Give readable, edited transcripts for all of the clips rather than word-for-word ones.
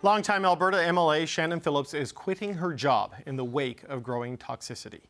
Longtime Alberta MLA Shannon Phillips is quitting her job in the wake of growing toxicity.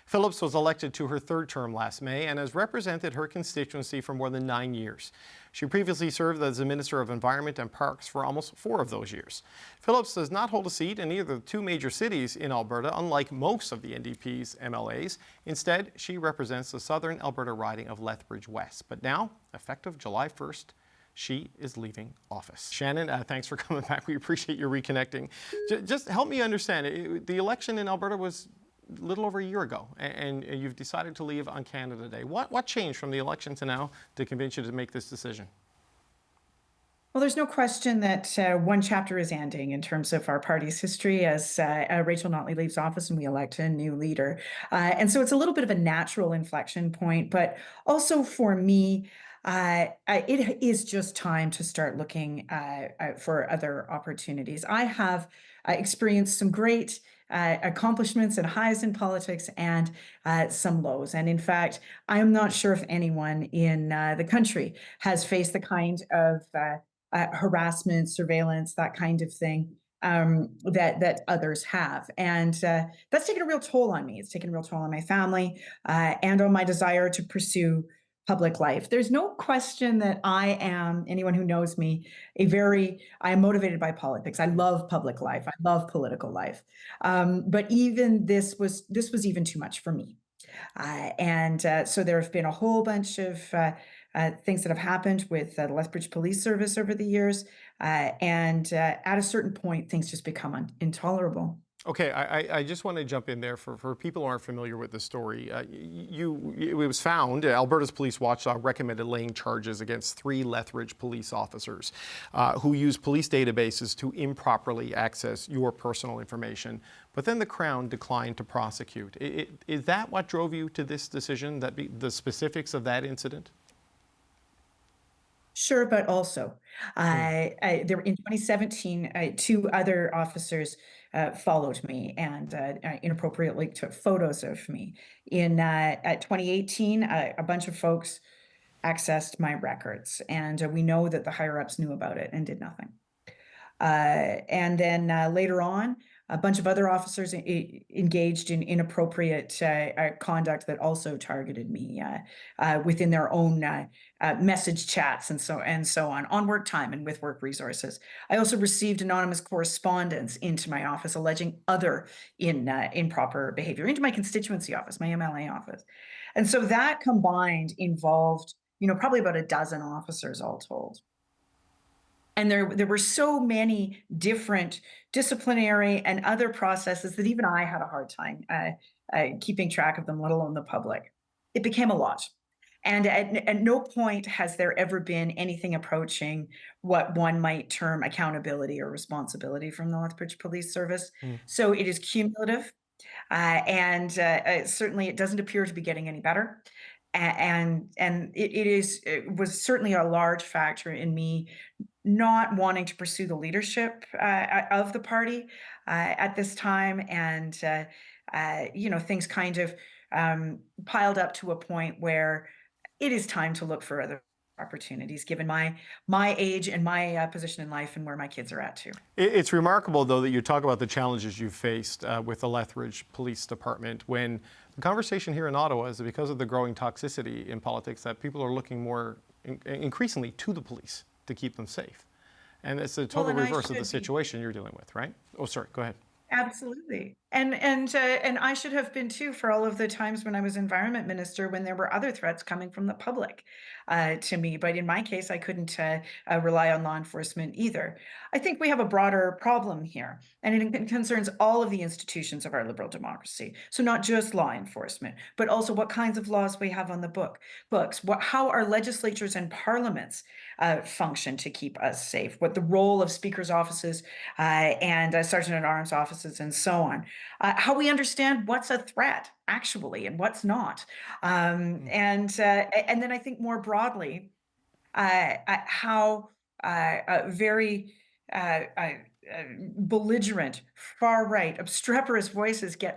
Phillips was elected to her third term last May and has represented her constituency for more than 9 years. She previously served as the Minister of Environment and Parks for almost 4 of those years. Phillips does not hold a seat in either of the 2 major cities in Alberta, unlike most of the NDP's MLAs. Instead, she represents the southern Alberta riding of Lethbridge-West. But now, effective July 1st, she is leaving office. Shannon, thanks for coming back. We appreciate you reconnecting. Just help me understand. The election in Alberta was a little over a year ago, and you've decided to leave on Canada Day. What changed from the election to now to convince you to make this decision? Well, there's no question that one chapter is ending in terms of our party's history as Rachel Notley leaves office and we elect a new leader. And so it's a little bit of a natural inflection point, but also for me, it is just time to start looking for other opportunities. I have experienced some great accomplishments and highs in politics and some lows. And in fact, I'm not sure if anyone in the country has faced the kind of harassment, surveillance, that kind of thing that others have. And that's taken a real toll on me. It's taken a real toll on my family and on my desire to pursue public life. There's no question that I am, anyone who knows me, I am motivated by politics. I love public life. I love political life. But even this was even too much for me. So there have been a whole bunch of things that have happened with the Lethbridge Police Service over the years. At a certain point, things just become intolerable. Okay, I just want to jump in there for people who aren't familiar with the story. It was found, Alberta's police watchdog recommended laying charges against 3 Lethbridge police officers who used police databases to improperly access your personal information. But then the Crown declined to prosecute. Is that what drove you to this decision, the specifics of that incident? Sure, but also, there were in 2017, 2 other officers followed me and inappropriately took photos of me. At 2018, a bunch of folks accessed my records, and we know that the higher ups knew about it and did nothing. And then later on, a bunch of other officers engaged in inappropriate conduct that also targeted me within their own message chats and so on work time and with work resources. I also received anonymous correspondence into my office alleging other improper behavior, into my constituency office, my MLA office. And so that combined involved, probably about a dozen officers all told. And there were so many different disciplinary and other processes that even I had a hard time keeping track of them, let alone the public. It became a lot. And at no point has there ever been anything approaching what one might term accountability or responsibility from the Lethbridge Police Service. So it is cumulative. Certainly it doesn't appear to be getting any better. It was certainly a large factor in me not wanting to pursue the leadership of the party at this time, and things kind of piled up to a point where it is time to look for other opportunities, given my age and my position in life and where my kids are at too. It's remarkable, though, that you talk about the challenges you've faced with the Lethbridge Police Department, when the conversation here in Ottawa is that because of the growing toxicity in politics, that people are looking more increasingly to the police to keep them safe. And it's a total reverse of the situation you're dealing with, right? Oh, sorry, go ahead. Absolutely. And I should have been too, for all of the times when I was environment minister, when there were other threats coming from the public to me. But in my case, I couldn't rely on law enforcement either. I think we have a broader problem here, and it concerns all of the institutions of our liberal democracy. So not just law enforcement, but also what kinds of laws we have on the books, how our legislatures and parliaments function to keep us safe, what the role of speakers' offices and sergeant-at-arms offices and so on. How we understand what's a threat actually and what's not. And then I think more broadly, how very belligerent, far right, obstreperous voices get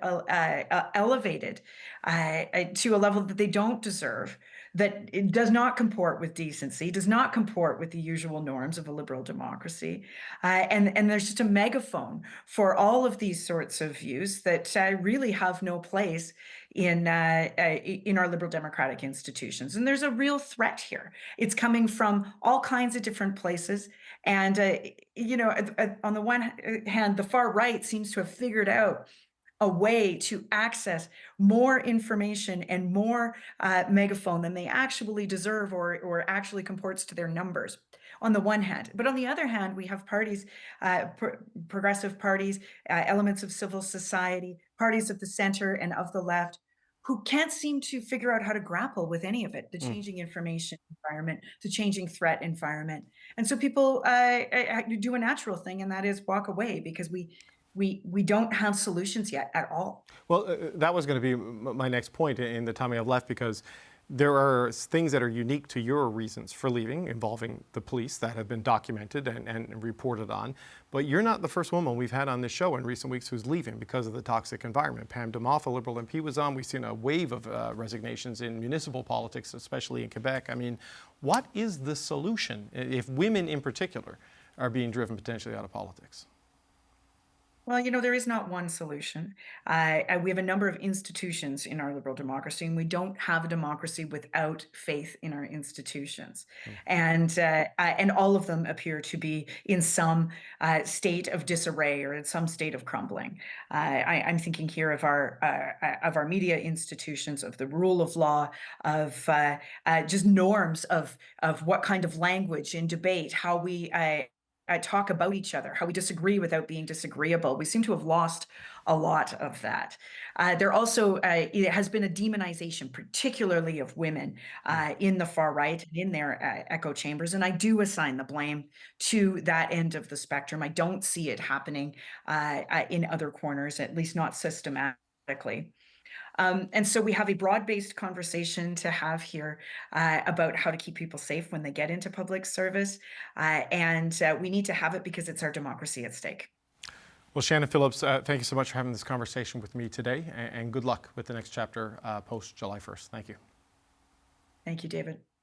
elevated to a level that they don't deserve, that it does not comport with decency, does not comport with the usual norms of a liberal democracy. And there's just a megaphone for all of these sorts of views that really have no place in our liberal democratic institutions. And there's a real threat here. It's coming from all kinds of different places. And, on the one hand, the far right seems to have figured out a way to access more information and more megaphone than they actually deserve or actually comports to their numbers on the one hand. But on the other hand, we have parties, progressive parties, elements of civil society, parties of the center and of the left, who can't seem to figure out how to grapple with any of it, the changing information environment, the changing threat environment. And so people do a natural thing, and that is walk away, because we don't have solutions yet at all. Well, that was going to be my next point in the time we have left, because there are things that are unique to your reasons for leaving involving the police that have been documented and reported on. But you're not the first woman we've had on this show in recent weeks who's leaving because of the toxic environment. Pam DeMoff, a Liberal MP, was on. We've seen a wave of resignations in municipal politics, especially in Quebec. I mean, what is the solution if women in particular are being driven potentially out of politics? Well, there is not one solution. We have a number of institutions in our liberal democracy, and we don't have a democracy without faith in our institutions. And all of them appear to be in some state of disarray or in some state of crumbling. I'm thinking here of our media institutions, of the rule of law, of just norms of what kind of language in debate, how we talk about each other, how we disagree without being disagreeable. We seem to have lost a lot of that. There also it has been a demonization, particularly of women in the far right and in their echo chambers. And I do assign the blame to that end of the spectrum. I don't see it happening in other corners, at least not systematically. And so we have a broad-based conversation to have here about how to keep people safe when they get into public service. And we need to have it because it's our democracy at stake. Well, Shannon Phillips, thank you so much for having this conversation with me today, and good luck with the next chapter post July 1st. Thank you. Thank you, David.